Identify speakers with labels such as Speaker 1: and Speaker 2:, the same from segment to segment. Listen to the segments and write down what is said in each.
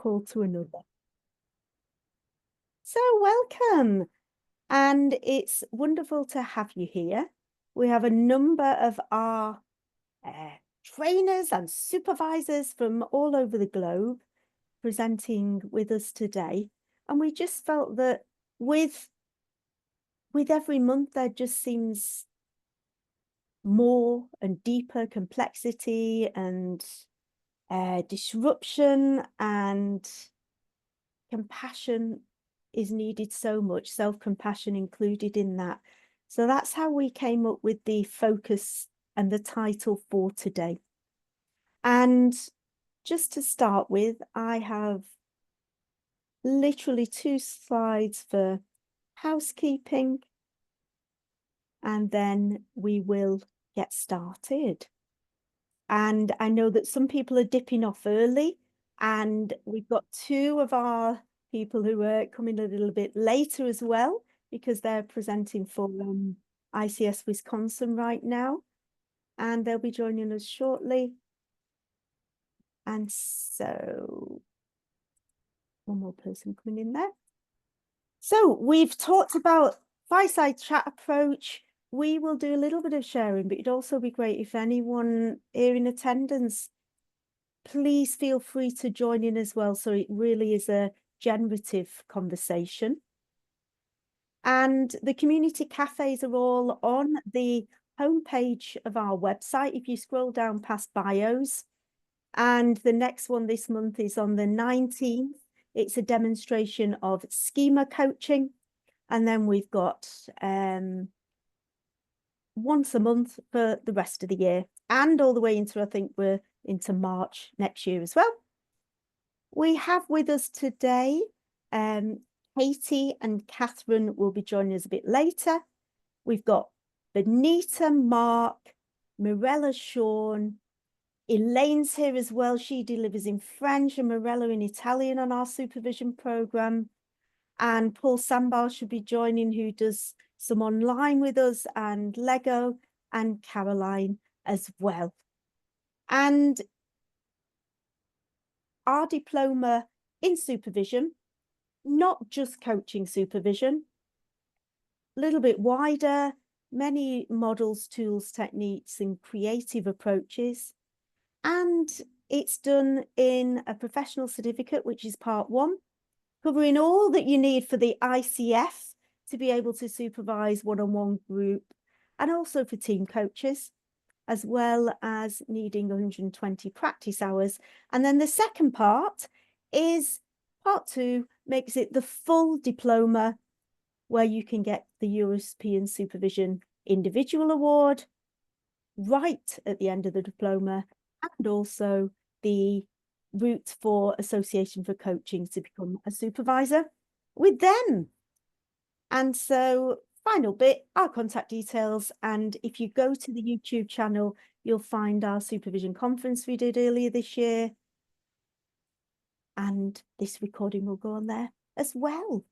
Speaker 1: call to another. So welcome, and it's wonderful to have you here. We have a number of our trainers and supervisors from all over the globe presenting with us today. And we just felt that with every month, there just seems more and deeper complexity and disruption, and compassion is needed so much, self-compassion included in that. So that's how we came up with the focus and the title for today. And just to start with, I have literally 2 slides for housekeeping, and then we will get started. And I know that some people are dipping off early, and we've got 2 of our people who are coming a little bit later as well, because they're presenting for ICS Wisconsin right now, and they'll be joining us shortly. And so one more person coming in there. So we've talked about fireside chat approach. We will do a little bit of sharing, but it'd also be great if anyone here in attendance, please feel free to join in as well. So it really is a generative conversation. And the community cafes are all on the homepage of our website. If you scroll down past bios, and the next one this month is on the 19th. It's a demonstration of schema coaching. And then we've got once a month for the rest of the year, and all the way into, I think we're into March next year as well. We have with us today, Katie and Catherine will be joining us a bit later. We've got Benita, Mark, Mirella, Sean, Elaine's here as well. She delivers in French, and Mirella in Italian on our supervision program. And Paul Sambar should be joining, who does some online with us, and Lego, and Caroline as well. And our diploma in supervision, not just coaching supervision, a little bit wider, many models, tools, techniques, and creative approaches. And it's done in a professional certificate, which is part 1, covering all that you need for the ICF to be able to supervise one-on-one group, and also for team coaches, as well as needing 120 practice hours. And then the second part is part 2, makes it the full diploma, where you can get the European Supervision Individual Award right at the end of the diploma, and also the route for Association for Coaching to become a supervisor with them. And so final bit, our contact details. And if you go to the YouTube channel, you'll find our supervision conference we did earlier this year. And this recording will go on there as well.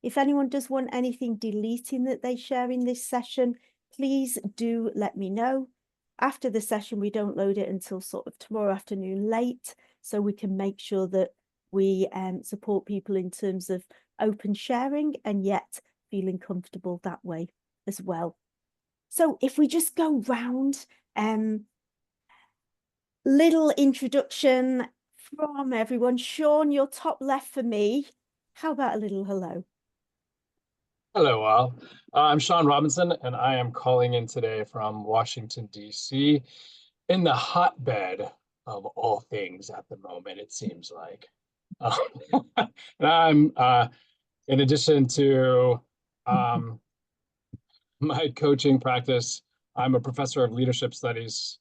Speaker 1: If anyone does want anything deleting that they share in this session, please do let me know. After the session, we don't load it until sort of tomorrow afternoon late, so we can make sure that we support people in terms of open sharing, and yet feeling comfortable that way as well. So if we just go round, little introduction from everyone. Sean, you're top left for me. How about a little hello?
Speaker 2: Hello, all. I'm Sean Robinson, and I am calling in today from Washington, D.C., in the hotbed of all things at the moment, it seems like. And I'm, in addition to my coaching practice, I'm a professor of leadership studies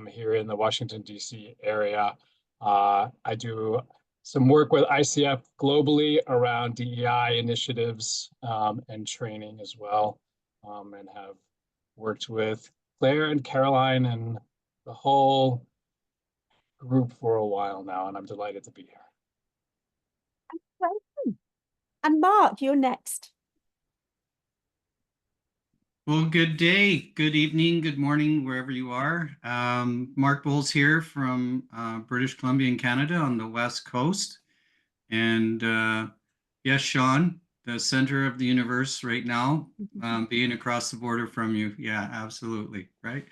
Speaker 2: here in the Washington, D.C. area. I do some work with ICF globally around DEI initiatives and training as well, and have worked with Claire and Caroline and the whole group for a while now, and I'm delighted to be here.
Speaker 1: And Mark, you're next.
Speaker 3: Well, good day, good evening, good morning, wherever you are. Mark Bowles here from British Columbia in Canada on the West Coast. And yes, Sean, the center of the universe right now, being across the border from you. Yeah, absolutely. Right.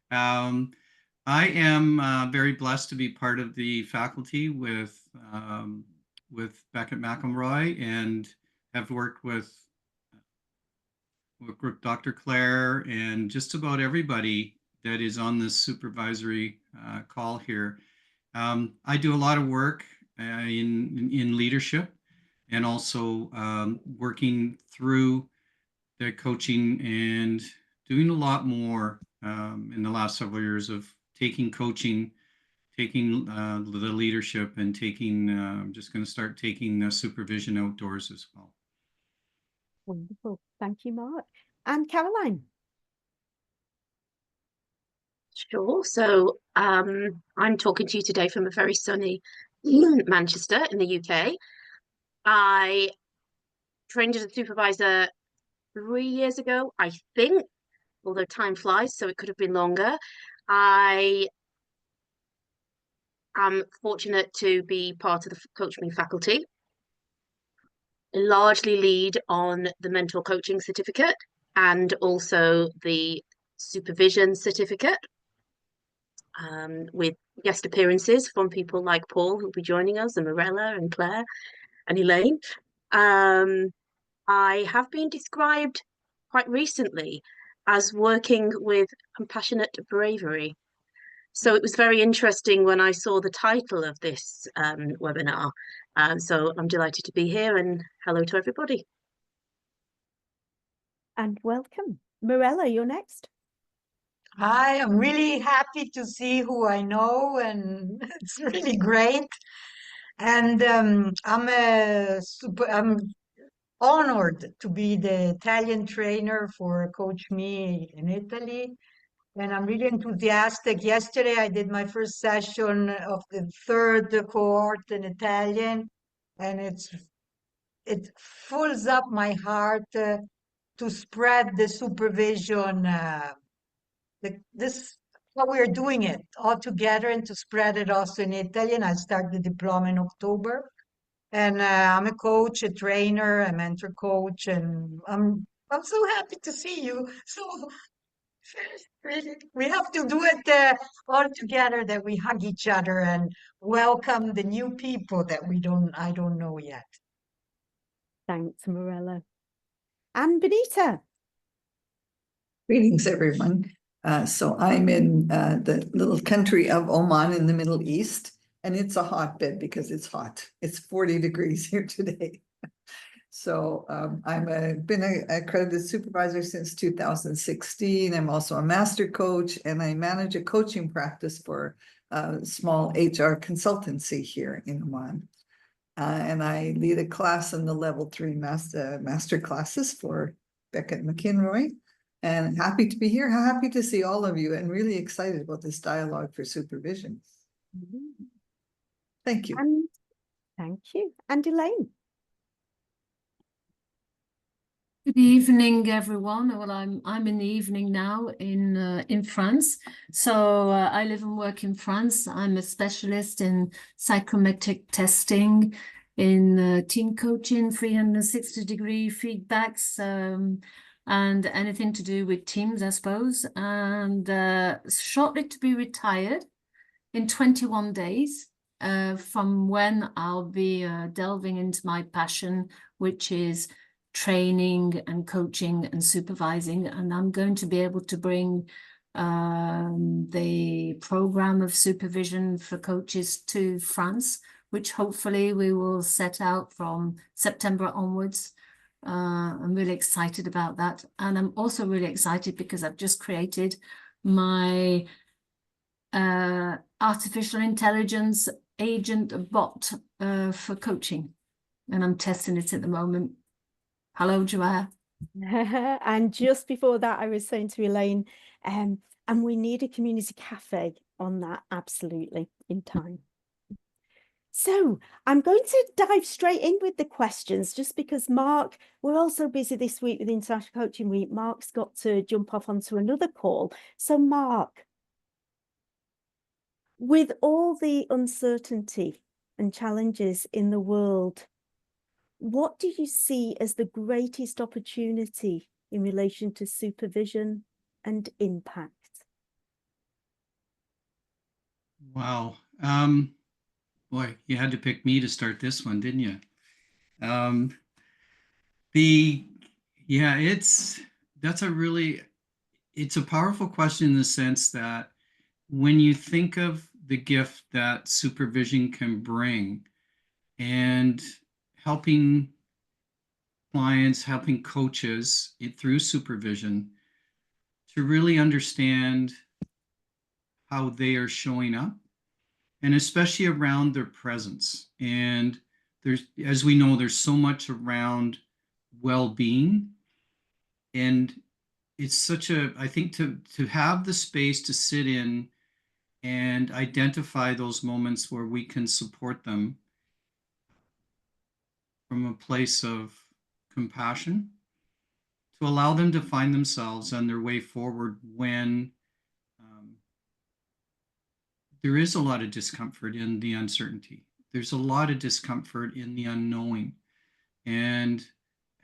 Speaker 3: I am very blessed to be part of the faculty with Beckett McElroy, and have worked with Dr. Claire and just about everybody that is on this supervisory call here. I do a lot of work in leadership, and also working through the coaching and doing a lot more in the last several years of taking coaching, taking the leadership, and taking, I'm just going to start taking supervision outdoors as well.
Speaker 1: Wonderful. Thank you, Mark. And Caroline.
Speaker 4: Sure. So I'm talking to you today from a very sunny Manchester in the UK. I trained as a supervisor 3 years ago, I think, although time flies, so it could have been longer. I am fortunate to be part of the Coach Me faculty. I largely lead on the mentor coaching certificate and also the supervision certificate, with guest appearances from people like Paul, who'll be joining us, and Morella and Claire and Elaine. I have been described quite recently as working with compassionate bravery. So it was very interesting when I saw the title of this webinar. So I'm delighted to be here, and hello to everybody.
Speaker 1: And welcome. Morella, you're next.
Speaker 5: Hi, I'm really happy to see who I know, and it's really great. And I'm honored to be the Italian trainer for Coach Me in Italy. And I'm really enthusiastic. Yesterday, I did my first session of the third cohort in Italian, and it fills up my heart to spread the supervision. This how we're doing it all together, and to spread it also in Italy. And I start the diploma in October. And I'm a coach, a trainer, a mentor coach, and I'm so happy to see you. So really, we have to do it all together, that we hug each other and welcome the new people that I don't know yet.
Speaker 1: Thanks, Morella. And Benita.
Speaker 6: Greetings, everyone. So I'm in the little country of Oman in the Middle East, and it's a hotbed because it's hot. It's 40 degrees here today. So been an accredited supervisor since 2016. I'm also a master coach, and I manage a coaching practice for a small HR consultancy here in Oman. And I lead a class in the level 3 master classes for Beckett McElroy. And happy to be here, happy to see all of you, and really excited about this dialogue for supervision. Thank you.
Speaker 1: And thank you. And Elaine.
Speaker 7: Good evening, everyone. Well, I'm in the evening now in France. So I live and work in France. I'm a specialist in psychometric testing, in team coaching, 360-degree feedbacks, and anything to do with teams, I suppose. And shortly to be retired in 21 days from when I'll be delving into my passion, which is training and coaching and supervising. And I'm going to be able to bring the program of supervision for coaches to France, which hopefully we will set out from September onwards. I'm really excited about that. And I'm also really excited because I've just created my artificial intelligence agent bot for coaching. And I'm testing it at the moment. Hello, Joanne.
Speaker 1: And just before that, I was saying to Elaine, and we need a community cafe on that, absolutely, in time. So I'm going to dive straight in with the questions, just because Mark, we're also busy this week with International Coaching Week. Mark's got to jump off onto another call. So Mark, with all the uncertainty and challenges in the world, what do you see as the greatest opportunity in relation to supervision and impact?
Speaker 3: Wow. Boy, you had to pick me to start this one, didn't you? Yeah, it's a powerful question in the sense that when you think of the gift that supervision can bring and helping clients, helping coaches through supervision to really understand how they are showing up, and especially around their presence. And there's, as we know, there's so much around well-being, and it's such a, I think, to have the space to sit in and identify those moments where we can support them from a place of compassion, to allow them to find themselves on their way forward when there is a lot of discomfort in the uncertainty. There's a lot of discomfort in the unknowing, and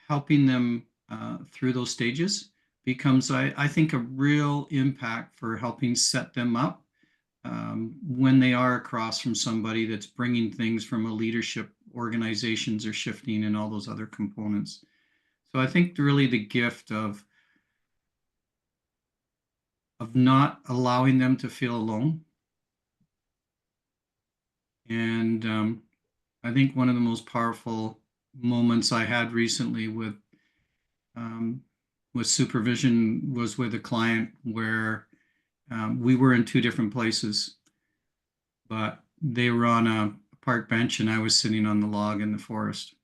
Speaker 3: helping them through those stages becomes, I think, a real impact for helping set them up when they are across from somebody that's bringing things from a leadership, organizations are shifting and all those other components. So I think really the gift of not allowing them to feel alone. And I think one of the most powerful moments I had recently with supervision was with a client where we were in two different places, but they were on a park bench and I was sitting on the log in the forest.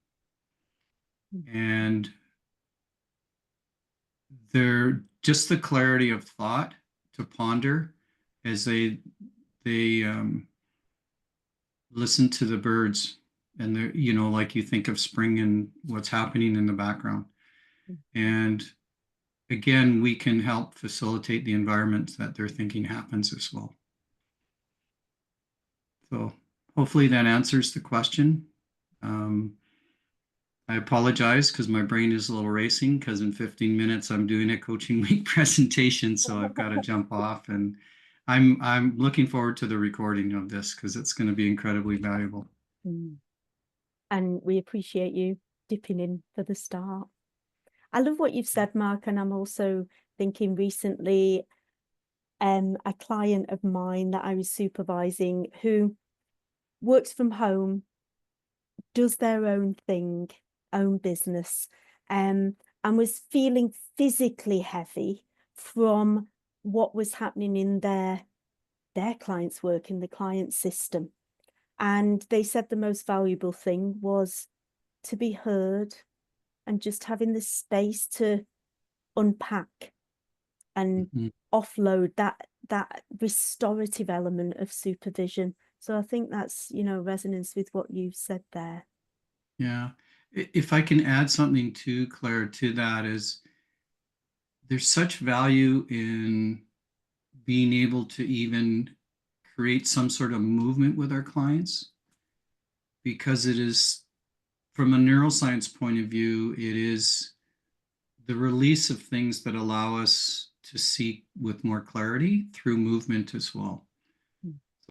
Speaker 3: And they're just the clarity of thought to ponder as they listen to the birds, and they're, you know, like you think of spring and what's happening in the background. And again, we can help facilitate the environment that they're thinking happens as well. So hopefully that answers the question. I apologize because my brain is a little racing, because in 15 minutes I'm doing a coaching week presentation, so I've got to jump off, and I'm looking forward to the recording of this because it's going to be incredibly valuable.
Speaker 1: And we appreciate you dipping in for the start. I love what you've said, Mark, and I'm also thinking recently, a client of mine that I was supervising who works from home, does their own thing, own business, and was feeling physically heavy from what was happening in their client's work, in the client system. And they said the most valuable thing was to be heard and just having the space to unpack and offload that restorative element of supervision. So I think that's, you know, resonance with what you've said there.
Speaker 3: Yeah. If I can add something to Claire to that, is there's such value in being able to even create some sort of movement with our clients, because it is, from a neuroscience point of view, it is the release of things that allow us to see with more clarity through movement as well.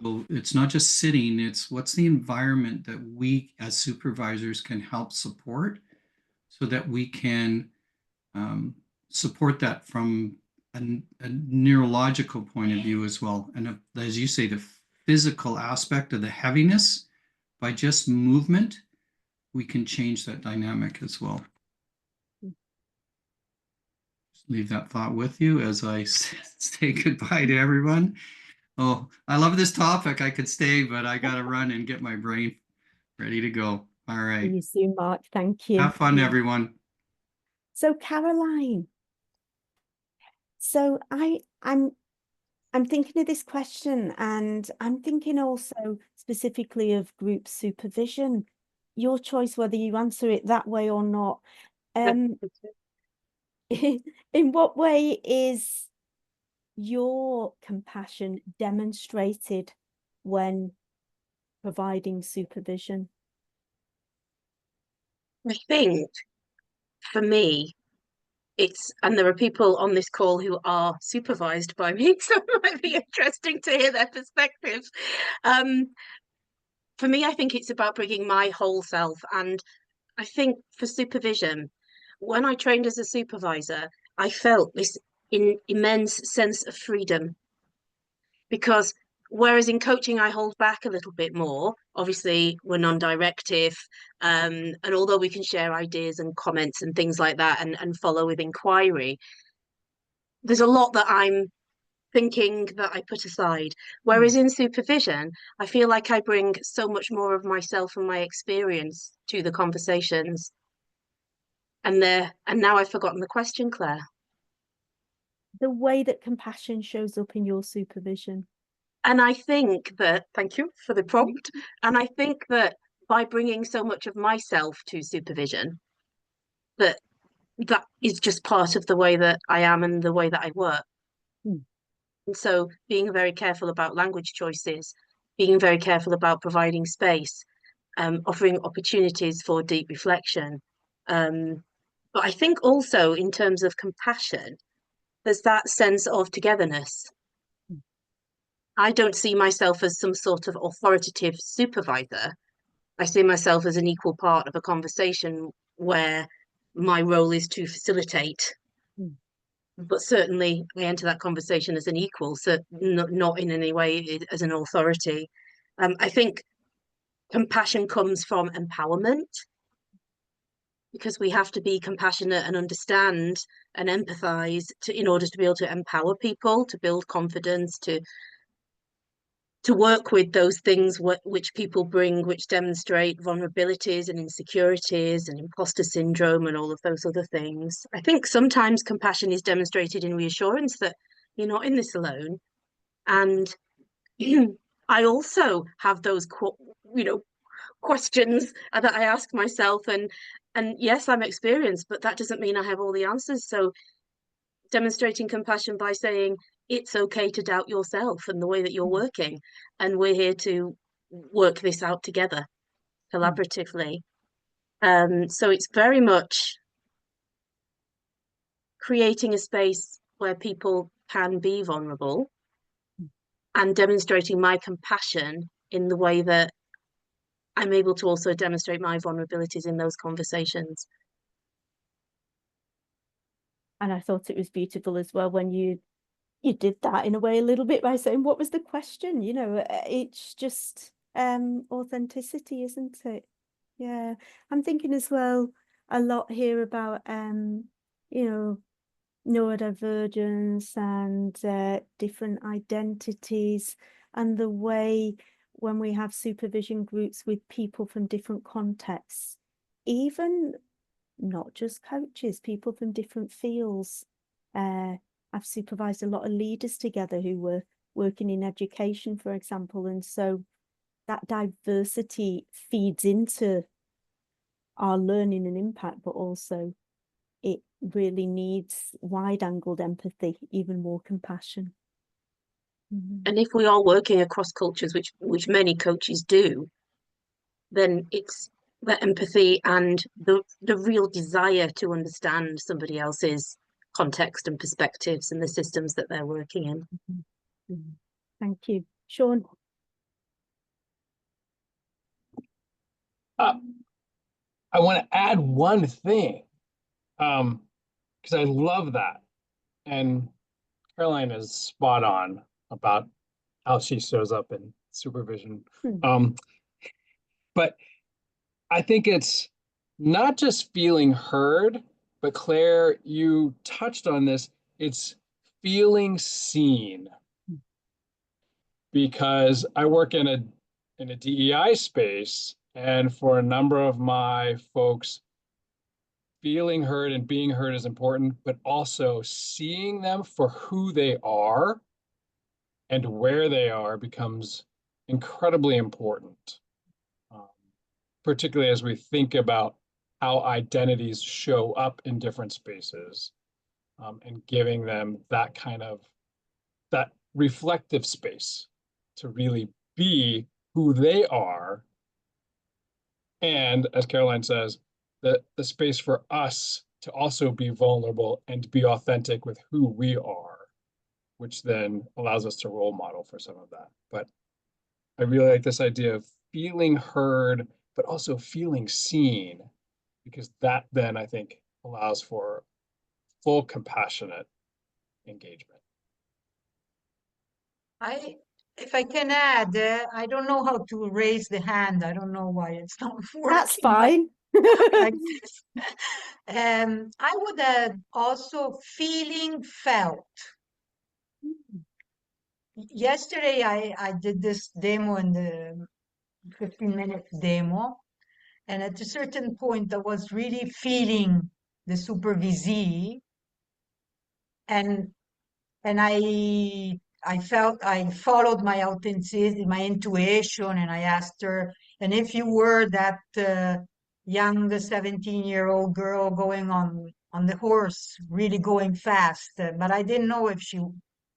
Speaker 3: So it's not just sitting, it's what's the environment that we as supervisors can help support, so that we can support that from a neurological point of view as well. And as you say, the physical aspect of the heaviness, by just movement, we can change that dynamic as well. Just leave that thought with you as I say goodbye to everyone. Oh, I love this topic. I could stay, but I got to run and get my brain ready to go. All right.
Speaker 1: See you soon, Mark. Thank you.
Speaker 3: Have fun, everyone.
Speaker 1: So Caroline, so I'm thinking of this question, and I'm thinking also specifically of group supervision. Your choice whether you answer it that way or not. In what way is your compassion demonstrated when providing supervision?
Speaker 4: I think for me, and there are people on this call who are supervised by me, so it might be interesting to hear their perspectives. For me, I think it's about bringing my whole self. And I think for supervision, when I trained as a supervisor, I felt this immense sense of freedom, because whereas in coaching I hold back a little bit more. Obviously we're non-directive, and although we can share ideas and comments and things like that, and follow with inquiry, there's a lot that I'm thinking that I put aside. Whereas in supervision, I feel like I bring so much more of myself and my experience to the conversations. And now I've forgotten the question, Claire.
Speaker 1: The way that compassion shows up in your supervision.
Speaker 4: And I think that, thank you for the prompt. And I think that by bringing so much of myself to supervision, that is just part of the way that I am and the way that I work. And so being very careful about language choices, being very careful about providing space, offering opportunities for deep reflection. But I think also in terms of compassion, there's that sense of togetherness. I don't see myself as some sort of authoritative supervisor. I see myself as an equal part of a conversation where my role is to facilitate. But certainly I enter that conversation as an equal, so not in any way as an authority. I think compassion comes from empowerment, because we have to be compassionate and understand and empathize in order to be able to empower people, to build confidence, to work with those things which people bring, which demonstrate vulnerabilities and insecurities and imposter syndrome and all of those other things. I think sometimes compassion is demonstrated in reassurance that you're not in this alone. And I also have those, questions that I ask myself, and yes, I'm experienced, but that doesn't mean I have all the answers. So demonstrating compassion by saying, it's okay to doubt yourself and the way that you're working, and we're here to work this out together collaboratively. So it's very much creating a space where people can be vulnerable and demonstrating my compassion in the way that I'm able to also demonstrate my vulnerabilities in those conversations.
Speaker 1: And I thought it was beautiful as well when you did that in a way a little bit by saying, what was the question? It's just authenticity, isn't it? Yeah. I'm thinking as well a lot here about neurodivergence and different identities, and the way when we have supervision groups with people from different contexts, even not just coaches, people from different fields. I've supervised a lot of leaders together who were working in education, for example, and so that diversity feeds into our learning and impact, but also it really needs wide-angled empathy, even more compassion.
Speaker 4: And if we are working across cultures, which many coaches do, then it's the empathy and the real desire to understand somebody else's context and perspectives and the systems that they're working in.
Speaker 1: Thank you. Sean?
Speaker 2: I want to add one thing, because I love that. And Caroline is spot on about how she shows up in supervision. But I think it's not just feeling heard, but Claire, you touched on this, it's feeling seen. Because I work in a DEI space, and for a number of my folks, feeling heard and being heard is important, but also seeing them for who they are and where they are becomes incredibly important, particularly as we think about how identities show up in different spaces, and giving them that reflective space to really be who they are. And as Caroline says, the space for us to also be vulnerable and to be authentic with who we are, which then allows us to role model for some of that. But I really like this idea of feeling heard, but also feeling seen, because that then I think allows for full compassionate engagement.
Speaker 5: If I can add, I don't know how to raise the hand. I don't know why it's not working.
Speaker 1: That's fine.
Speaker 5: Like this. I would add also feeling felt. Yesterday, I did this demo in the 15-minute demo. And at a certain point, I was really feeling the supervisee. And I followed my authenticity, my intuition, and I asked her, and if you were that young 17-year-old girl going on the horse, really going fast, but I didn't know if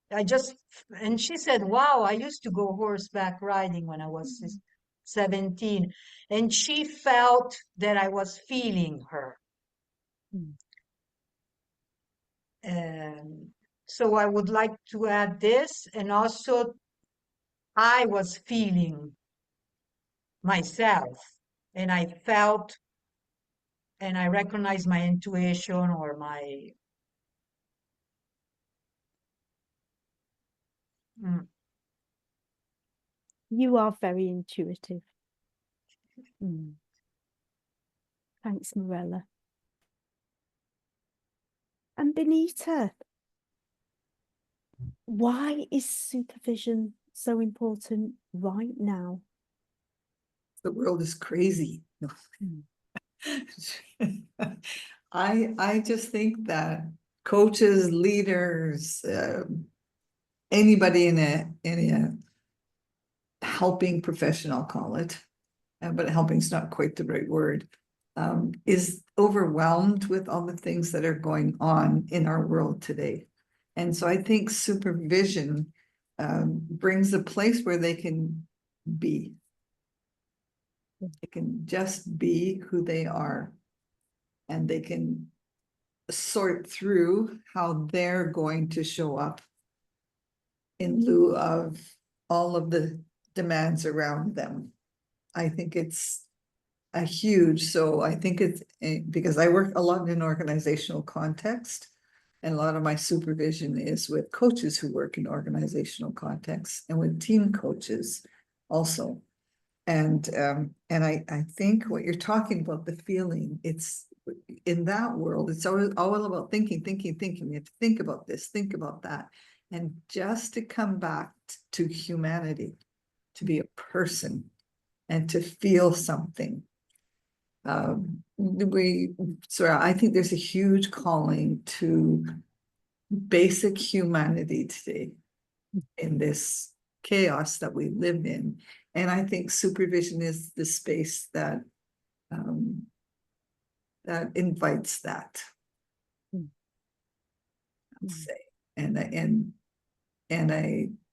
Speaker 5: and she said, wow, I used to go horseback riding when I was 17. And she felt that I was feeling her. So I would like to add this, and also I was feeling myself, and I felt, and I recognized my intuition or my.
Speaker 1: You are very intuitive. Thanks, Morella. And Benita, why is supervision so important right now?
Speaker 6: The world is crazy. No. I just think that coaches, leaders, anybody in a helping profession, I'll call it, but helping is not quite the right word, is overwhelmed with all the things that are going on in our world today. And so I think supervision brings a place where they can be. They can just be who they are, and they can sort through how they're going to show up in lieu of all of the demands around them. I think it's a huge, so I think it's because I work a lot in organizational context, and a lot of my supervision is with coaches who work in organizational context and with team coaches also. And I think what you're talking about, the feeling, it's in that world, it's all about thinking. You have to think about this, think about that. And just to come back to humanity, to be a person and to feel something. I think there's a huge calling to basic humanity today in this chaos that we live in. And I think supervision is the space that that invites that. I'd say. And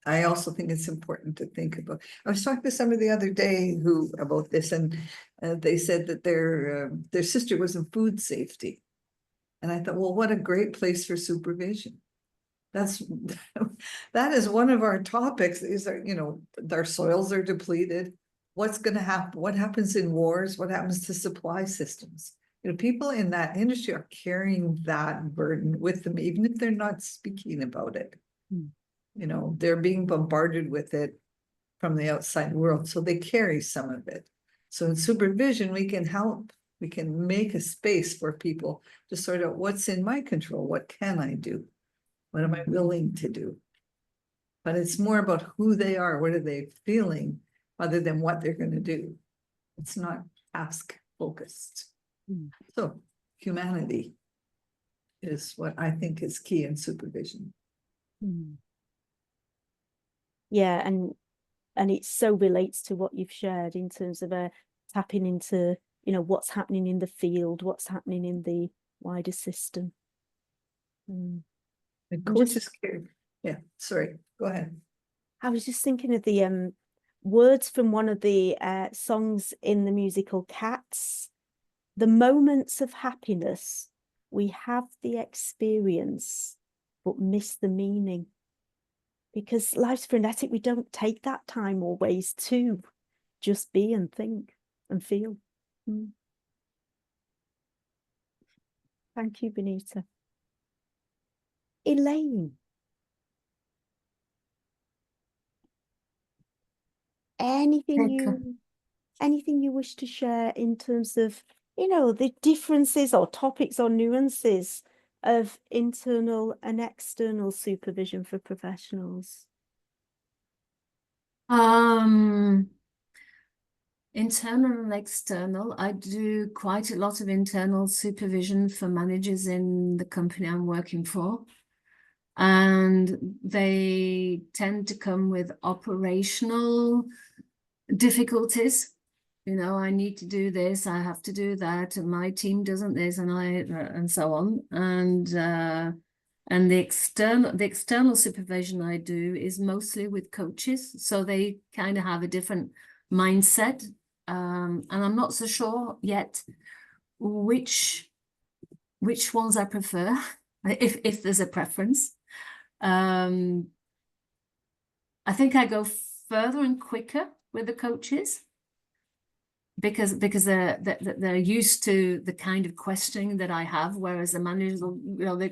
Speaker 6: I also think it's important to think about. I was talking to somebody the other day about this, and they said that their sister was in food safety, and I thought, well, what a great place for supervision. That is one of our topics. Is that our soils are depleted. What's going to happen? What happens in wars? What happens to supply systems? People in that industry are carrying that burden with them, even if they're not speaking about it. They're being bombarded with it from the outside world, so they carry some of it. So in supervision, we can help. We can make a space for people to sort out what's in my control. What can I do? What am I willing to do? But it's more about who they are. What are they feeling, other than what they're going to do? It's not task focused. So humanity is what I think is key in supervision.
Speaker 1: Yeah, and it so relates to what you've shared in terms of tapping into what's happening in the field, what's happening in the wider system.
Speaker 6: And coaches care. Yeah, sorry, go ahead.
Speaker 1: I was just thinking of the words from one of the songs in the musical Cats. The moments of happiness, we have the experience, but miss the meaning. Because life's frenetic, we don't take that time always to just be and think and feel. Thank you, Benita. Elaine. Anything you wish to share in terms of, you know, the differences or topics or nuances of internal and external supervision for professionals?
Speaker 7: Internal and external. I do quite a lot of internal supervision for managers in the company I'm working for. And they tend to come with operational difficulties. You know, I need to do this, I have to do that, and my team doesn't this, and and so on. And the external supervision I do is mostly with coaches, so they kind of have a different mindset. And I'm not so sure yet which ones I prefer, if there's a preference. I think I go further and quicker with the coaches because they're used to the kind of questioning that I have, whereas the managers will, you know,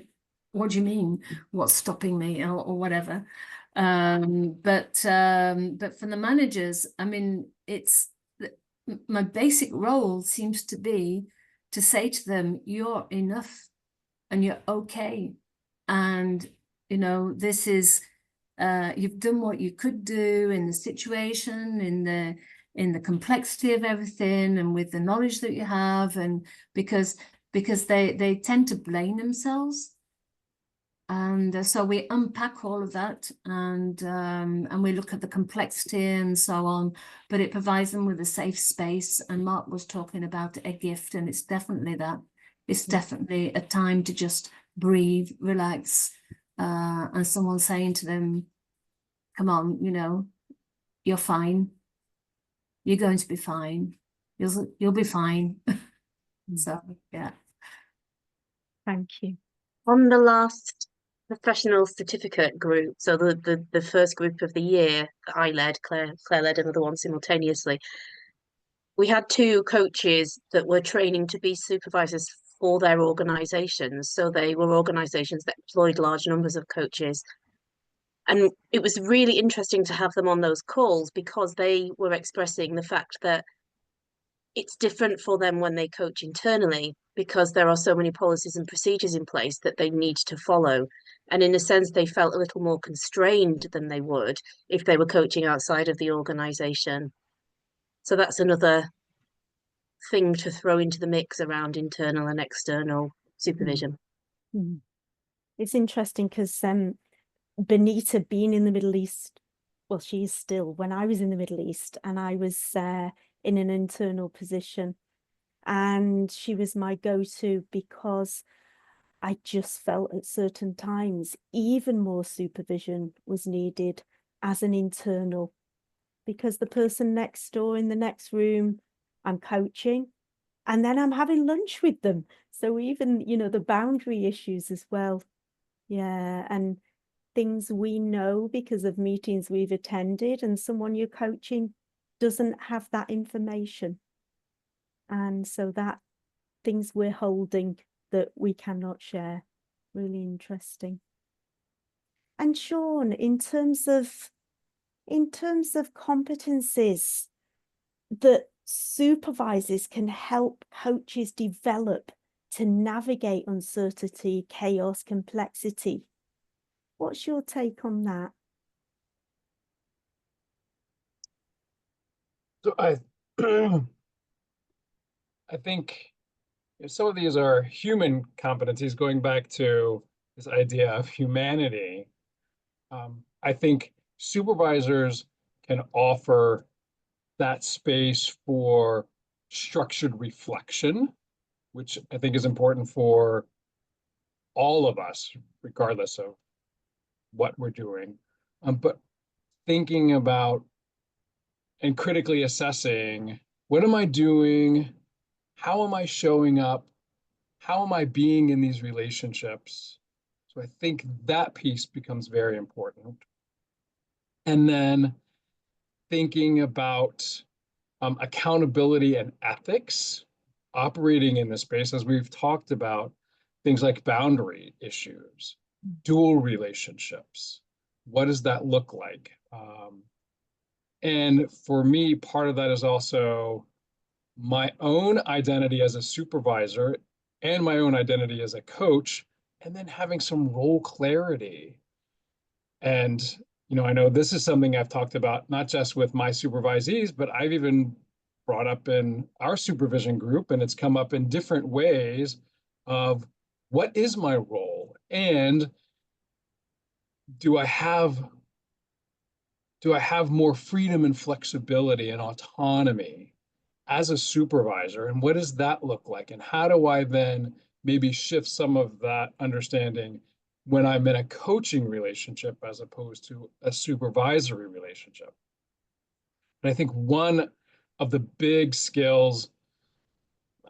Speaker 7: what do you mean? What's stopping me, or whatever. But for the managers, I mean, my basic role seems to be to say to them, you're enough and you're okay. And, you know, this is, you've done what you could do in the situation, in the complexity of everything, and with the knowledge that you have, and because they tend to blame themselves. And so we unpack all of that, and we look at the complexity and so on, but it provides them with a safe space. And Mark was talking about a gift, and it's definitely that. It's definitely a time to just breathe, relax, and someone saying to them, come on, you know, you're fine. You're going to be fine. You'll be fine. So, yeah.
Speaker 1: Thank you.
Speaker 4: On the last professional certificate group, so the first group of the year that I led, Claire led another one simultaneously. We had two coaches that were training to be supervisors for their organizations. So they were organizations that employed large numbers of coaches. And it was really interesting to have them on those calls because they were expressing the fact that it's different for them when they coach internally because there are so many policies and procedures in place that they need to follow. And in a sense, they felt a little more constrained than they would if they were coaching outside of the organization. So that's another thing to throw into the mix around internal and external supervision.
Speaker 1: It's interesting because Benita being in the Middle East, well, she is still, when I was in the Middle East and I was in an internal position, and she was my go-to because I just felt at certain times even more supervision was needed as an internal, because the person next door in the next room, I'm coaching, and then I'm having lunch with them. So even, you know, the boundary issues as well. Yeah, and things we know because of meetings we've attended, and someone you're coaching doesn't have that information. And so that things we're holding that we cannot share. Really interesting. And Sean, in terms of competencies that supervisors can help coaches develop to navigate uncertainty, chaos, complexity, what's your take on that?
Speaker 2: So I think some of these are human competencies, going back to this idea of humanity. I think supervisors can offer that space for structured reflection, which I think is important for all of us, regardless of what we're doing. But thinking about and critically assessing, what am I doing? How am I showing up? How am I being in these relationships? So I think that piece becomes very important. And then thinking about accountability and ethics operating in this space, as we've talked about, things like boundary issues, dual relationships. What does that look like? And for me, part of that is also my own identity as a supervisor and my own identity as a coach, and then having some role clarity. And, I know this is something I've talked about, not just with my supervisees, but I've even brought up in our supervision group, and it's come up in different ways of what is my role? And do I have more freedom and flexibility and autonomy as a supervisor? And what does that look like? And how do I then maybe shift some of that understanding when I'm in a coaching relationship as opposed to a supervisory relationship? And I think one of the big skills,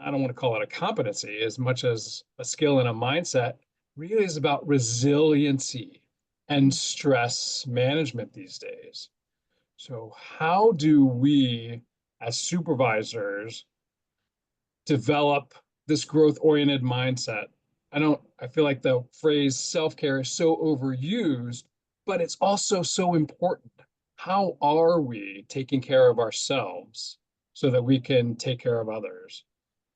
Speaker 2: I don't want to call it a competency as much as a skill and a mindset, really is about resiliency and stress management these days. So how do we, as supervisors, develop this growth-oriented mindset? I feel like the phrase self-care is so overused, but it's also so important. How are we taking care of ourselves so that we can take care of others?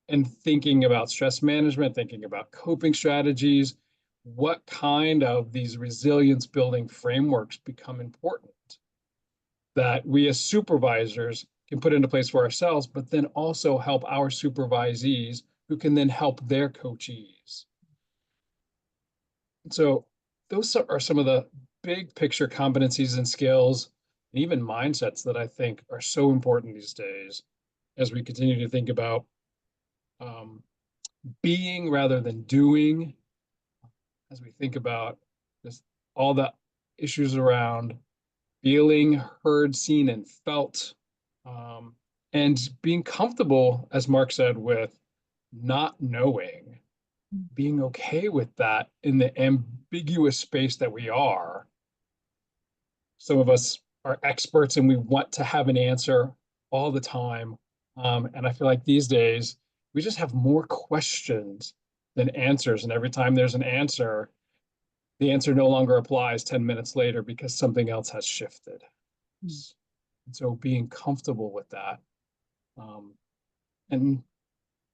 Speaker 2: And thinking about stress management, thinking about coping strategies, what kind of these resilience building frameworks become important that we as supervisors can put into place for ourselves, but then also help our supervisees who can then help their coachees. So those are some of the big picture competencies and skills, and even mindsets that I think are so important these days as we continue to think about being rather than doing, as we think about this, all the issues around feeling heard, seen, and felt, and being comfortable, as Mark said, with not knowing, being okay with that in the ambiguous space that we are. Some of us are experts and we want to have an answer all the time. And I feel like these days, we just have more questions than answers. And every time there's an answer, the answer no longer applies 10 minutes later because something else has shifted. And so being comfortable with that, and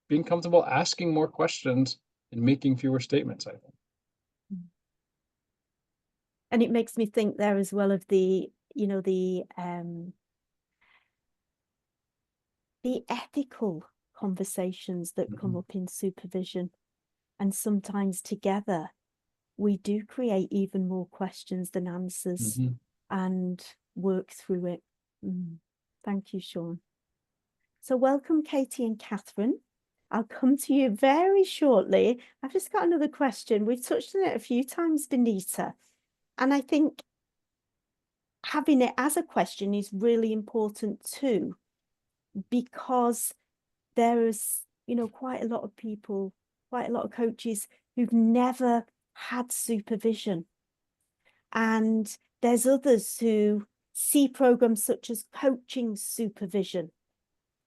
Speaker 2: being comfortable asking more questions and making fewer statements, I think.
Speaker 1: And it makes me think there as well of the ethical conversations that come up in supervision. And sometimes together we do create even more questions than answers and work through it. Thank you, Sean. So welcome, Katie and Catherine. I'll come to you very shortly. I've just got another question. We've touched on it a few times, Benita. And I think having it as a question is really important too, because there is, quite a lot of people, quite a lot of coaches who've never had supervision. And there's others who see programs such as coaching supervision,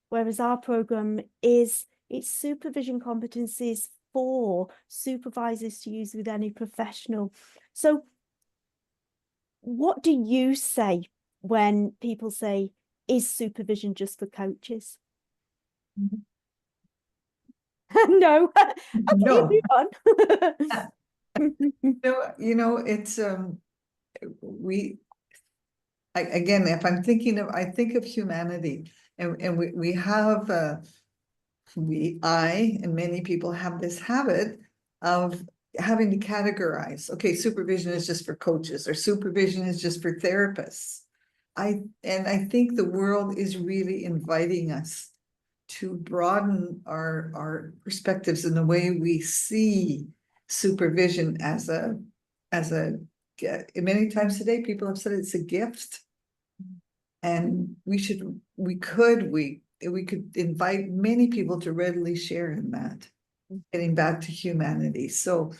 Speaker 1: whereas our program it's supervision competencies for supervisors to use with any professional. So what do you say when people say, is supervision just for coaches? No.
Speaker 6: No.
Speaker 1: No.
Speaker 6: It's again, if I'm thinking of, I think of humanity, and we have I and many people have this habit of having to categorize. Okay, supervision is just for coaches, or supervision is just for therapists. I think the world is really inviting us to broaden our perspectives in the way we see supervision as many times today, people have said it's a gift. And we could invite many people to readily share in that, getting back to humanity. So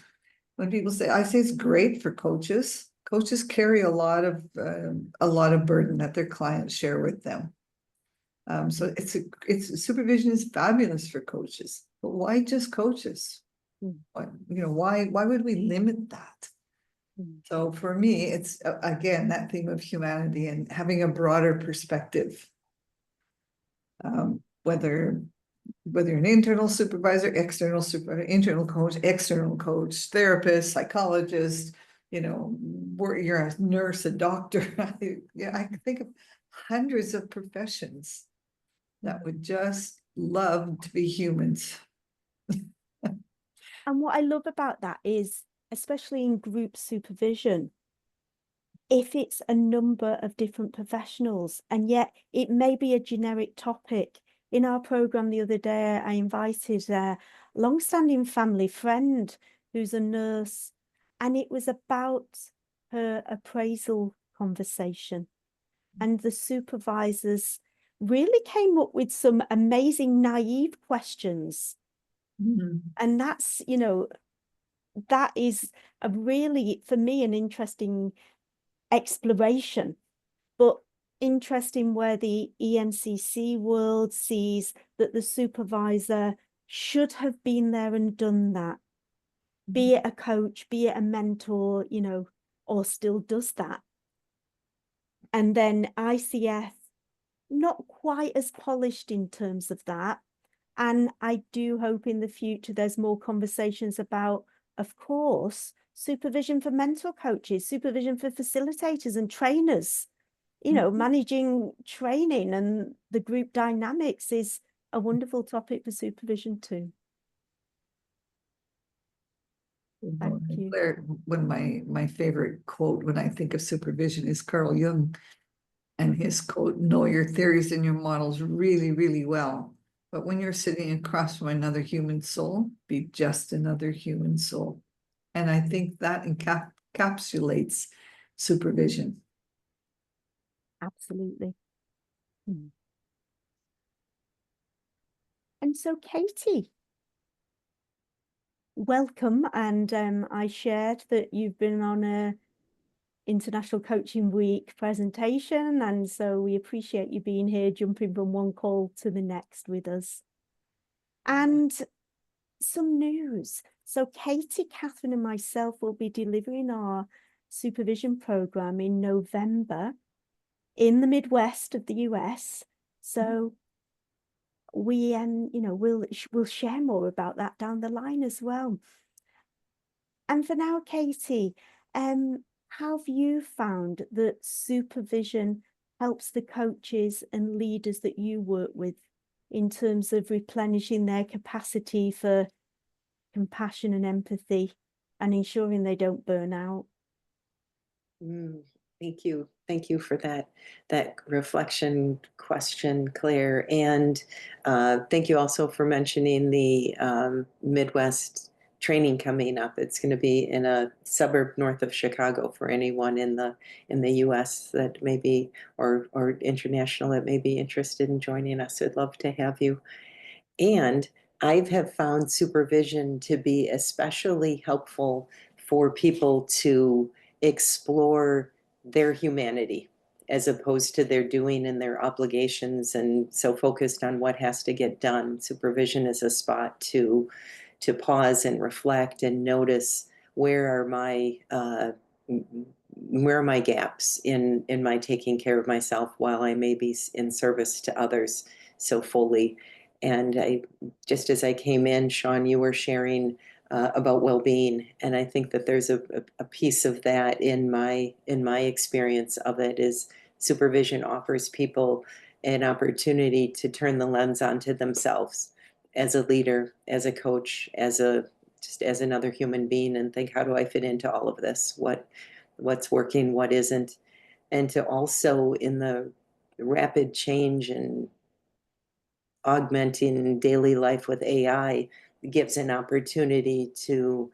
Speaker 6: when people say, I say it's great for coaches. Coaches carry a lot of burden that their clients share with them. So supervision is fabulous for coaches, but why just coaches? Why would we limit that? So for me, it's again that theme of humanity and having a broader perspective. Whether you're an internal supervisor, external supervisor, internal coach, external coach, therapist, psychologist, you're a nurse, a doctor. I can think of hundreds of professions that would just love to be humans.
Speaker 1: And what I love about that is, especially in group supervision, if it's a number of different professionals, and yet it may be a generic topic. In our program the other day, I invited a long-standing family friend who's a nurse, and it was about her appraisal conversation. And the supervisors really came up with some amazing naive questions. And that's, that is a really, for me, an interesting exploration, but interesting where the EMCC world sees that the supervisor should have been there and done that, be it a coach, be it a mentor, or still does that. And then ICF, not quite as polished in terms of that. And I do hope in the future there's more conversations about, of course, supervision for mentor coaches, supervision for facilitators and trainers. Managing training and the group dynamics is a wonderful topic for supervision too. Thank you.
Speaker 6: Claire, one of my favorite quote when I think of supervision is Carl Jung, and his quote, "Know your theories and your models really, really well. But when you're sitting across from another human soul, be just another human soul." And I think that encapsulates supervision.
Speaker 1: Absolutely. And so, Katie, welcome. And I shared that you've been on a International Coaching Week presentation, and so we appreciate you being here, jumping from one call to the next with us. And some news. So Katie, Catherine and myself will be delivering our supervision program in November in the Midwest of the US. So we we'll share more about that down the line as well. And for now, Katie, how have you found that supervision helps the coaches and leaders that you work with in terms of replenishing their capacity for compassion and empathy and ensuring they don't burn out?
Speaker 8: Thank you. Thank you for that reflection question, Claire. And thank you also for mentioning the Midwest training coming up. It's going to be in a suburb north of Chicago for anyone in the U.S. that may be or international that may be interested in joining us. I'd love to have you. And I have found supervision to be especially helpful for people to explore their humanity as opposed to their doing and their obligations and so focused on what has to get done. Supervision is a spot to pause and reflect and notice where are my gaps in my taking care of myself while I may be in service to others so fully. And just as I came in, Sean, you were sharing about well-being, and I think that there's a piece of that in my experience of it is supervision offers people an opportunity to turn the lens onto themselves as a leader, as a coach, just as another human being, and think, how do I fit into all of this? What's working, what isn't? And to also, in the rapid change and augmenting daily life with AI, gives an opportunity to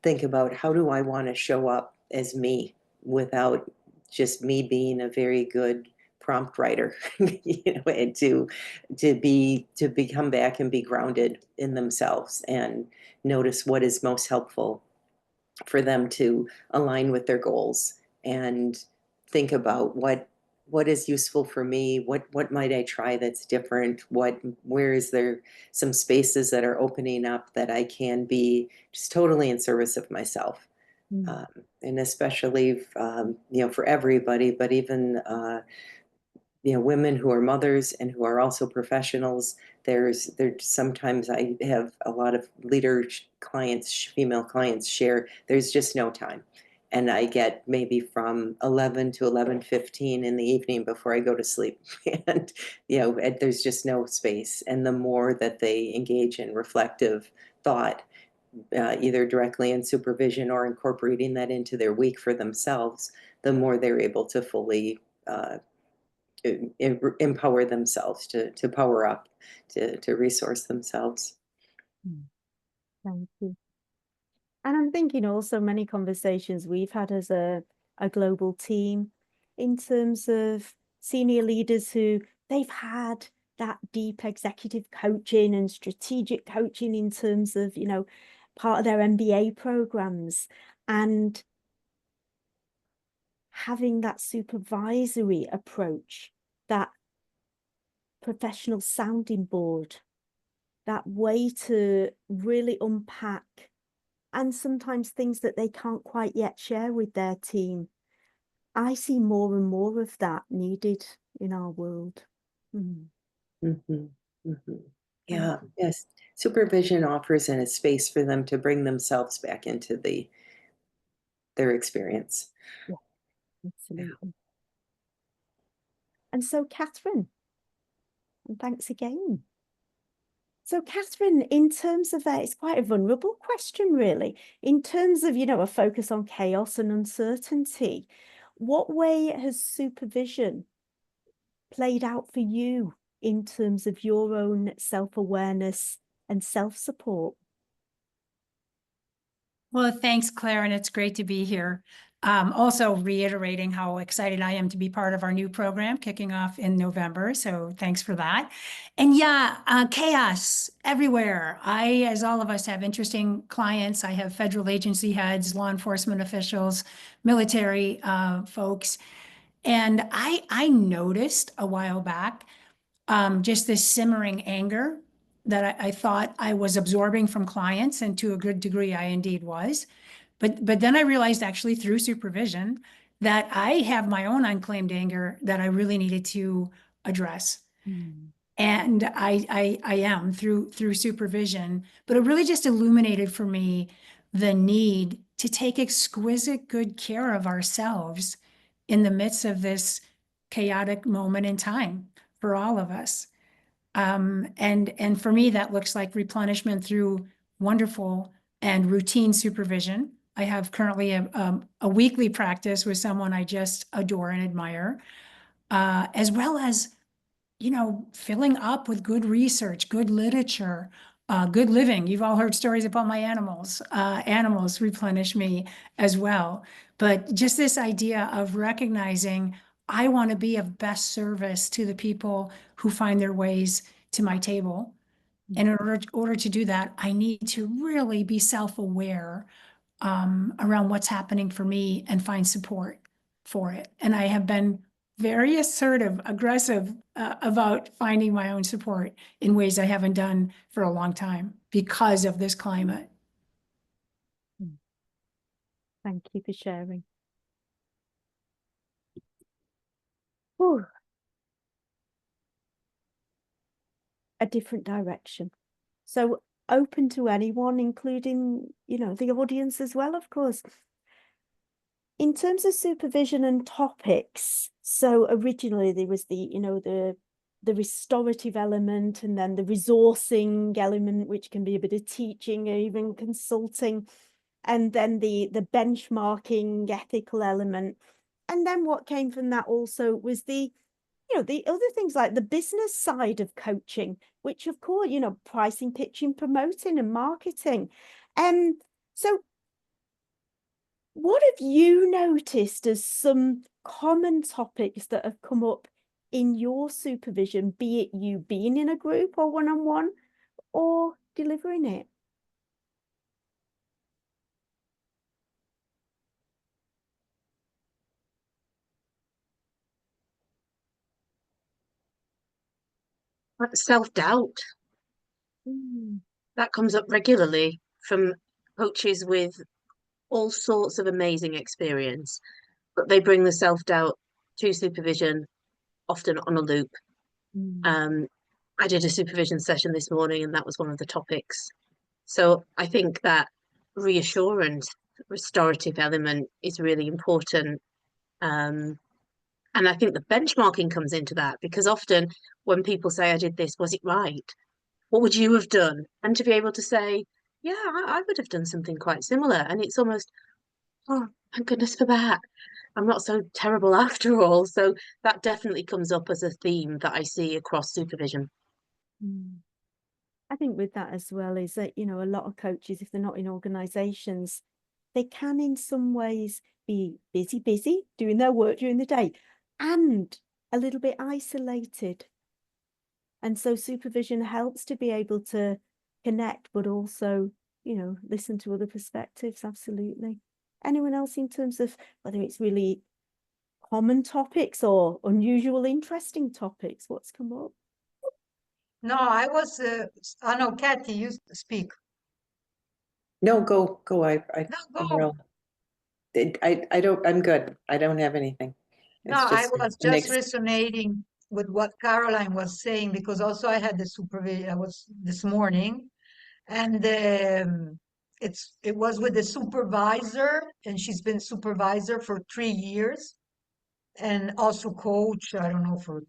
Speaker 8: think about, how do I want to show up as me without just me being a very good prompt writer, and to come back and be grounded in themselves and notice what is most helpful for them to align with their goals and think about what is useful for me, what might I try that's different, where is there some spaces that are opening up that I can be just totally in service of myself. And especially for everybody, but even women who are mothers and who are also professionals. There's sometimes I have a lot of female clients share there's just no time. And I get maybe from 11 to 11:15 in the evening before I go to sleep. And, there's just no space. And the more that they engage in reflective thought, either directly in supervision or incorporating that into their week for themselves, the more they're able to fully empower themselves, to power up, to resource themselves.
Speaker 1: Thank you. And I'm thinking also many conversations we've had as a global team in terms of senior leaders who they've had that deep executive coaching and strategic coaching in terms of, part of their MBA programs, and having that supervisory approach, that professional sounding board, that way to really unpack, and sometimes things that they can't quite yet share with their team. I see more and more of that needed in our world.
Speaker 8: Yeah, yes. Supervision offers a space for them to bring themselves back into their experience.
Speaker 1: Yeah, absolutely. Yeah. And so, Catherine, and thanks again. So, Catherine, in terms of that, it's quite a vulnerable question, really. In terms of, a focus on chaos and uncertainty, what way has supervision played out for you in terms of your own self-awareness and self-support?
Speaker 9: Well, thanks, Claire, and it's great to be here. Also reiterating how excited I am to be part of our new program kicking off in November. So thanks for that. And yeah, chaos everywhere. As all of us, have interesting clients. I have federal agency heads, law enforcement officials, military folks. And I noticed a while back just this simmering anger that I thought I was absorbing from clients, and to a good degree I indeed was. But then I realized, actually through supervision, that I have my own unclaimed anger that I really needed to address. And I am through supervision, but it really just illuminated for me the need to take exquisite good care of ourselves in the midst of this chaotic moment in time for all of us. And for me, that looks like replenishment through wonderful and routine supervision. I have currently a weekly practice with someone I just adore and admire, as well as, filling up with good research, good literature, good living. You've all heard stories about my animals. Animals replenish me as well. But just this idea of recognizing I want to be of best service to the people who find their ways to my table. And in order to do that, I need to really be self-aware around what's happening for me and find support for it. And I have been very assertive, aggressive about finding my own support in ways I haven't done for a long time because of this climate.
Speaker 1: Thank you for sharing. Whew. A different direction. So open to anyone, including, the audience as well, of course. In terms of supervision and topics, so originally there was the restorative element, and then the resourcing element, which can be a bit of teaching or even consulting, and then the benchmarking ethical element. And then what came from that also was the other things like the business side of coaching, which of course, pricing, pitching, promoting and marketing. So what have you noticed as some common topics that have come up in your supervision, be it you being in a group or one-on-one or delivering it?
Speaker 4: Self-doubt. That comes up regularly from coaches with all sorts of amazing experience, but they bring the self-doubt to supervision, often on a loop. I did a supervision session this morning, and that was one of the topics. So I think that reassurance, restorative element is really important. And I think the benchmarking comes into that, because often when people say, I did this, was it right? What would you have done? And to be able to say, yeah, I would have done something quite similar. And it's almost, oh, thank goodness for that. I'm not so terrible after all. So that definitely comes up as a theme that I see across supervision.
Speaker 1: I think with that as well is that, a lot of coaches, if they're not in organizations, they can in some ways be busy, doing their work during the day and a little bit isolated. And so supervision helps to be able to connect, but also, listen to other perspectives. Absolutely. Anyone else in terms of whether it's really common topics or unusual, interesting topics? What's come up?
Speaker 5: No, I was, oh no, Kathy, you speak.
Speaker 8: No, go.
Speaker 5: No,
Speaker 8: I'm
Speaker 5: go.
Speaker 8: real. I don't, I'm good. I don't have anything.
Speaker 5: No,
Speaker 8: It's
Speaker 5: I
Speaker 8: just
Speaker 5: was
Speaker 8: an
Speaker 5: just resonating with what Caroline was saying, because also I had the supervision, I was this morning, and it was with the supervisor, and she's been supervisor for 3 years, and also coach, I don't know, for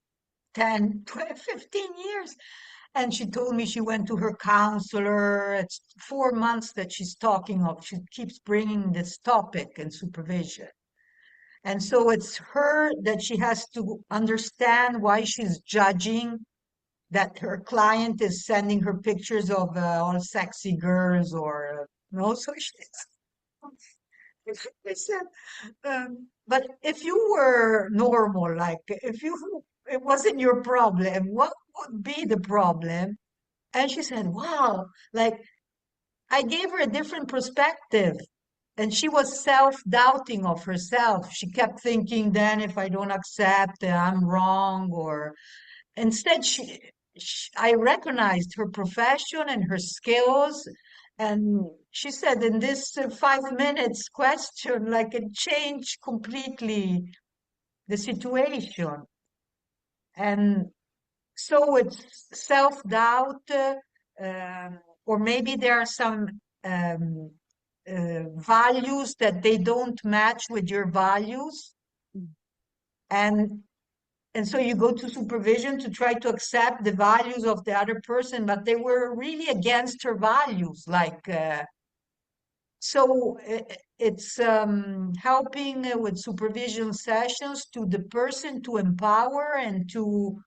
Speaker 5: 10, 12, 15 years. And she told me she went to her counselor. It's 4 months that she's talking of. She keeps bringing this topic in supervision. And so it's her that she has to understand why she's judging that her client is sending her pictures of all sexy girls or no. So I said, but if you were normal, like if it wasn't your problem, what would be the problem? And she said, wow, like I gave her a different perspective. And she was self-doubting of herself. She kept thinking, then if I don't accept, I'm wrong. Or instead, I recognized her profession and her skills. And she said, in this 5 minutes question, like it changed completely the situation. And so it's self-doubt, or maybe there are some values that they don't match with your values. And so you go to supervision to try to accept the values of the other person, but they were really against her values. So it's helping with supervision sessions to the person to empower and to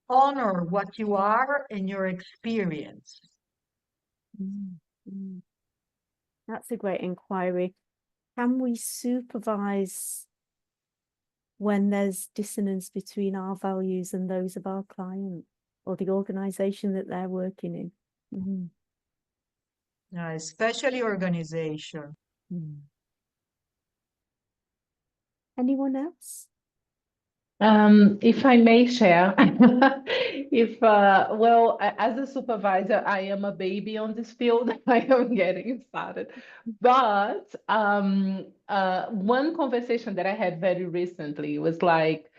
Speaker 5: honor what you are and your experience.
Speaker 1: That's a great inquiry. Can we supervise when there's dissonance between our values and those of our client or the organization that they're working in?
Speaker 5: Especially organization.
Speaker 1: Anyone else?
Speaker 10: If I may share, as a supervisor, I am a baby on this field. I am getting started. But one conversation that I had very recently was like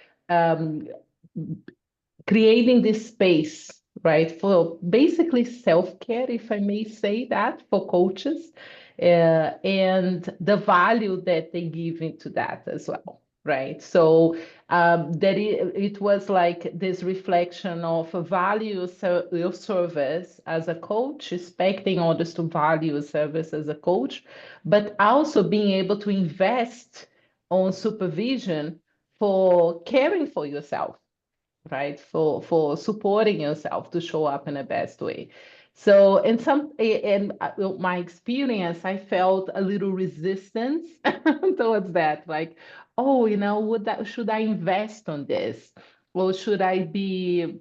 Speaker 10: creating this space, right, for basically self-care, if I may say that, for coaches, and the value that they give into that as well. Right. So that it was like this reflection of a value your service as a coach, expecting others to value your service as a coach, but also being able to invest on supervision for caring for yourself, right? For supporting yourself to show up in the best way. So in my experience, I felt a little resistance towards that, like, oh, should I invest on this? or should I be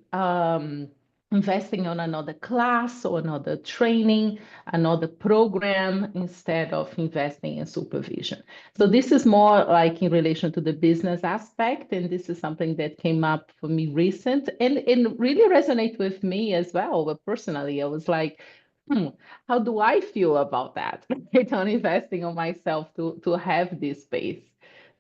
Speaker 10: investing on another class or another training, another program instead of investing in supervision? So this is more like in relation to the business aspect, and this is something that came up for me recent and really resonate with me as well. But personally, I was like, how do I feel about that? Right, on investing on myself to have this space.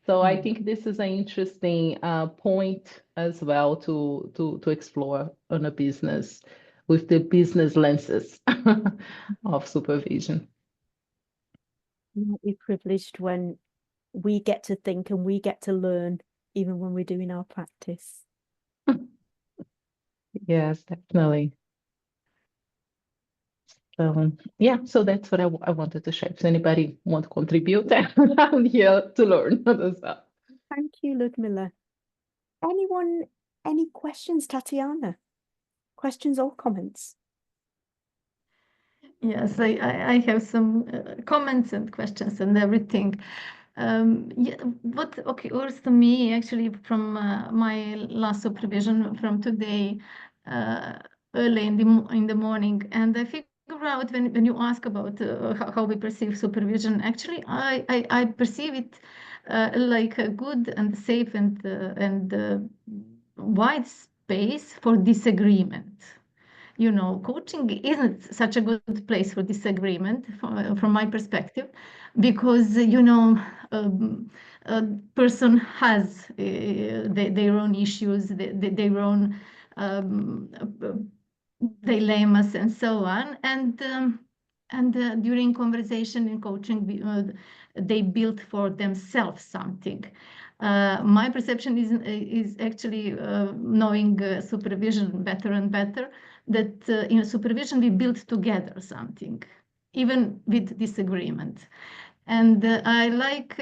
Speaker 10: So I think this is an interesting point as well to explore on a business with the business lenses of supervision.
Speaker 1: We're privileged when we get to think and we get to learn, even when we're doing our practice.
Speaker 10: Yes, definitely. So yeah, so that's what I wanted to share. If anybody want to contribute, I'm here to learn as well.
Speaker 1: Thank you, Ludmila. Anyone, any questions, Tatiana? Questions or comments?
Speaker 11: Yes, I have some comments and questions and everything. Yeah, what occurs to me actually from my last supervision from today, early in the morning, and I figure out when you ask about how we perceive supervision, actually I perceive it like a good and safe and wide space for disagreement. You know, coaching isn't such a good place for disagreement from my perspective, because, you know, a person has their own issues, their own dilemmas and so on. And during conversation in coaching, they build for themselves something. My perception is actually knowing supervision better and better, that in supervision we build together something, even with disagreement. And I like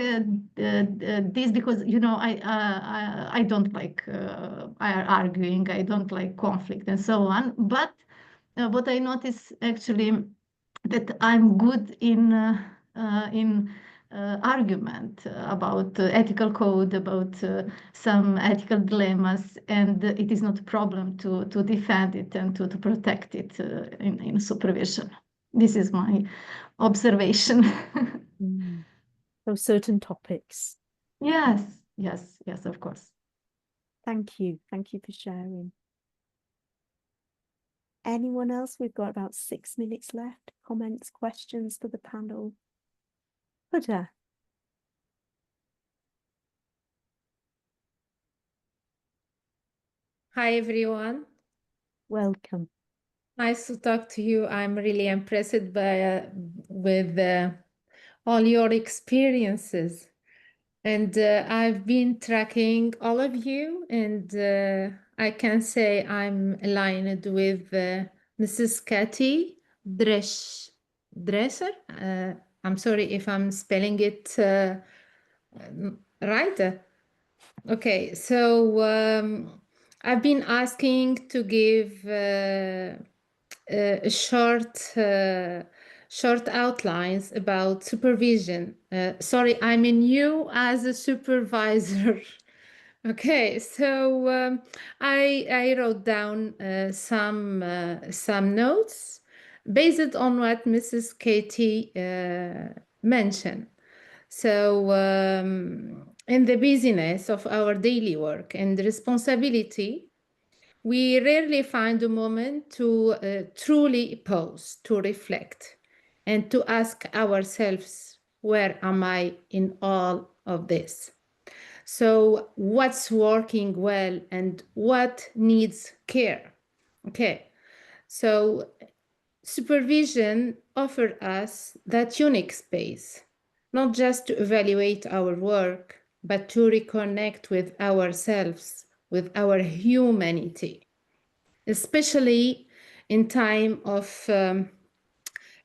Speaker 11: this because, you know, I don't like arguing, I don't like conflict and so on. But what I notice actually that I'm good in argument about ethical code, about some ethical dilemmas, and it is not a problem to defend it and to protect it in supervision. This is my observation.
Speaker 1: So certain topics.
Speaker 11: Yes, yes, yes, of course.
Speaker 1: Thank you. Thank you for sharing. Anyone else? We've got about 6 minutes left. Comments, questions for the panel? Huda.
Speaker 12: Hi, everyone.
Speaker 1: Welcome.
Speaker 12: Nice to talk to you. I'm really impressed by with all your experiences. And I've been tracking all of you, and I can say I'm aligned with Mrs. Katy Dresser. I'm sorry if I'm spelling it right. Okay, so I've been asking to give short outlines about supervision. Sorry, I'm new as a supervisor. Okay, so I wrote down some notes based on what Mrs. Katy mentioned. So in the busyness of our daily work and responsibility, we rarely find a moment to truly pause, to reflect, and to ask ourselves, where am I in all of this? So what's working well and what needs care? Okay, so supervision offers us that unique space, not just to evaluate our work, but to reconnect with ourselves, with our humanity, especially in time of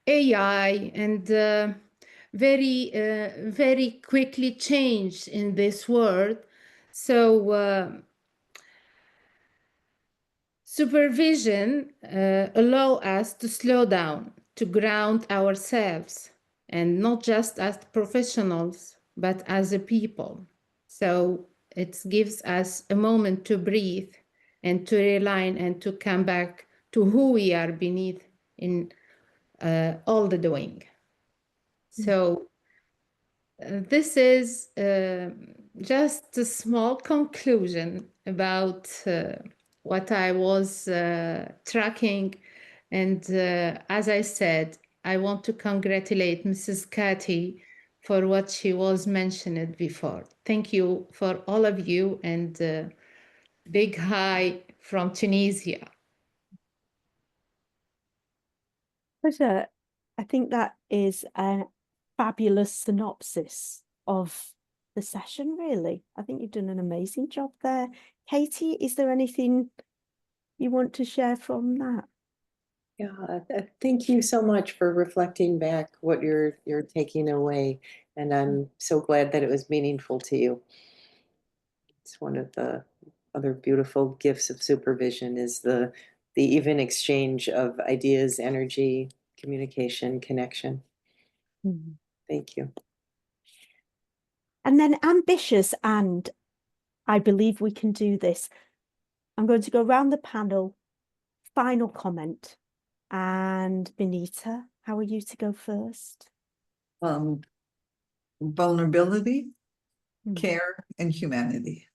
Speaker 12: AI and very quickly change in this world. So supervision allow us to slow down, to ground ourselves, and not just as professionals, but as a people. So it gives us a moment to breathe and to realign and to come back to who we are beneath in all the doing. So this is just a small conclusion about what I was tracking. And as I said, I want to congratulate Mrs. Cathy for what she was mentioned before. Thank you for all of you, and big hi from Tunisia.
Speaker 1: But I think that is a fabulous synopsis of the session, really. I think you've done an amazing job there. Katie, is there anything you want to share from that?
Speaker 8: Yeah, thank you so much for reflecting back what you're taking away, and I'm so glad that it was meaningful to you. It's one of the other beautiful gifts of supervision is the even exchange of ideas, energy, communication, connection.
Speaker 1: Mm.
Speaker 8: Thank you.
Speaker 1: And then ambitious, and I believe we can do this. I'm going to go around the panel. Final comment. And Benita, how are you to go first?
Speaker 6: Vulnerability, care, and humanity.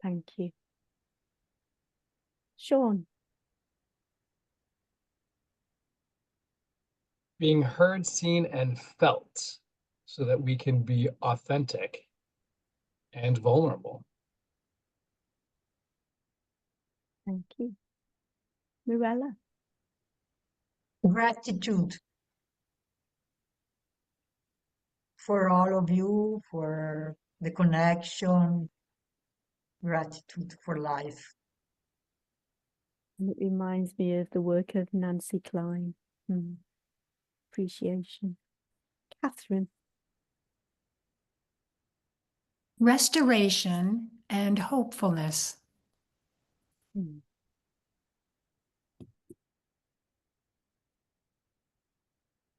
Speaker 1: Thank you. Sean.
Speaker 2: Being heard, seen, and felt so that we can be authentic and vulnerable.
Speaker 1: Thank you. Mirella.
Speaker 5: Gratitude for all of you, for the connection, gratitude for life.
Speaker 1: And it reminds me of the work of Nancy Klein. Appreciation. Catherine.
Speaker 9: Restoration and hopefulness.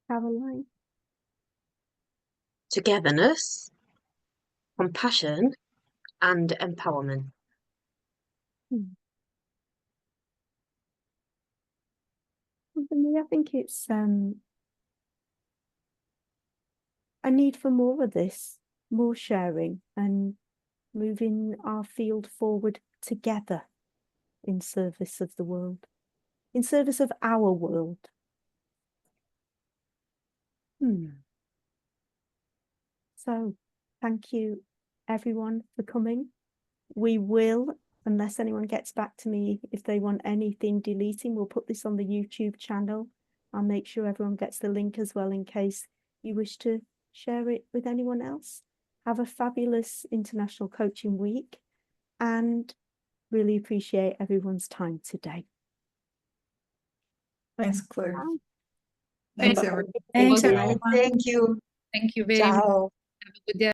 Speaker 1: Caroline.
Speaker 4: Togetherness, compassion, and empowerment.
Speaker 1: For me, I think it's a need for more of this, more sharing and moving our field forward together in service of the world, in service of our world. So thank you everyone for coming. We will, unless anyone gets back to me, if they want anything deleting, we'll put this on the YouTube channel. I'll make sure everyone gets the link as well in case you wish to share it with anyone else. Have a fabulous International Coaching Week and really appreciate everyone's time today.
Speaker 6: Thanks, Claire.
Speaker 1: Bye.
Speaker 6: Thanks, everyone.
Speaker 9: Thanks,
Speaker 2: you.
Speaker 9: everyone.
Speaker 5: Thank you.
Speaker 12: Thank you very much.
Speaker 5: Ciao.
Speaker 12: Have a good day.